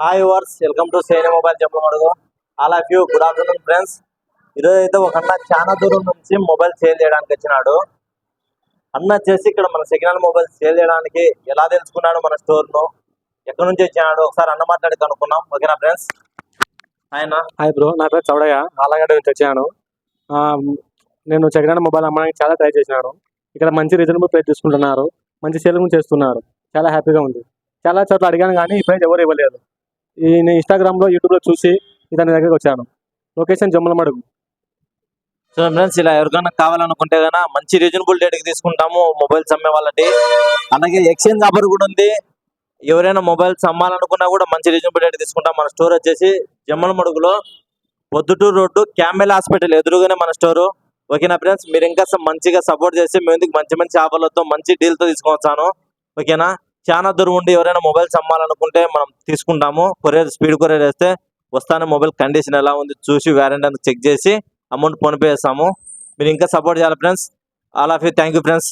Hi viewers welcome to సేనే mobile జమ్మడుగు. All of you good afternoon friends. ఈరోజు అయితే ఒక అన్న చాలా దూరం నుంచి మొబైల్ సేల్ చేయడానికి వచ్చినాడు. అన్న వచ్చేసి ఇక్కడ మన సెకండ్ హ్యాండ్ మొబైల్ సేల్ చేయడానికి ఎలా తెలుసుకున్నాడు మన స్టోర్ ను, ఎక్కడి నుంచి వచ్చినాడు ఒకసారి అన్న మాట్లాడి కనుక్కున్నాం. ఓకేనా ఫ్రెండ్స్? ఆయన హాయ్ బ్రో, నా పేరు చౌడయ్య, ఆలగడ్డ నుంచి వచ్చాను. నేను సెకండ్ హ్యాండ్ మొబైల్ అమ్మడానికి చాలా ట్రై చేసినాను. ఇక్కడ మంచి రీజనబుల్ ప్రైస్ తీసుకుంటున్నారు, మంచి సేలింగ్ చేస్తున్నారు, చాలా హ్యాపీగా ఉంది. చాలా చోట్ల అడిగాను కానీ ఈ ప్రైస్ ఎవరు ఇవ్వలేదు. నేను ఇన్స్టాగ్రామ్లో యూట్యూబ్లో చూసి ఇతని దగ్గరికి వచ్చాను. లొకేషన్ జమ్మలమడుగు. సో ఫ్రెండ్స్, ఇలా ఎవరికైనా కావాలనుకుంటే కన్నా మంచి రీజనబుల్ రేట్కి తీసుకుంటాము మొబైల్స్ అమ్మే వాళ్ళకి. అలాగే ఎక్స్చేంజ్ ఆఫర్ కూడా ఉంది. ఎవరైనా మొబైల్స్ అమ్మాలనుకున్నా కూడా మంచి రీజనబుల్ రేట్ తీసుకుంటాం. మన స్టోర్ వచ్చేసి జమ్మలమడుగులో పొద్దుటూరు రోడ్డు క్యాంబెల్ హాస్పిటల్ ఎదురుగానే మన స్టోరు. ఓకేనా ఫ్రెండ్స్? మీరు ఇంకా మంచిగా సపోర్ట్ చేసి మేము మంచి మంచి ఆఫర్లతో మంచి డీల్తో తీసుకొచ్చాను. ఓకేనా? చాలా దూరం ఉండి ఎవరైనా మొబైల్స్ అమ్మాలనుకుంటే మనం తీసుకుంటాము. స్పీడ్ కొరియర్ వేస్తే వస్తానే మొబైల్ కండిషన్ ఎలా ఉంది చూసి వారంటీ చెక్ చేసి అమౌంట్ ఫోన్పే చేస్తాము. మీరు ఇంకా సపోర్ట్ చేయాలి friends. All of you, thank you friends.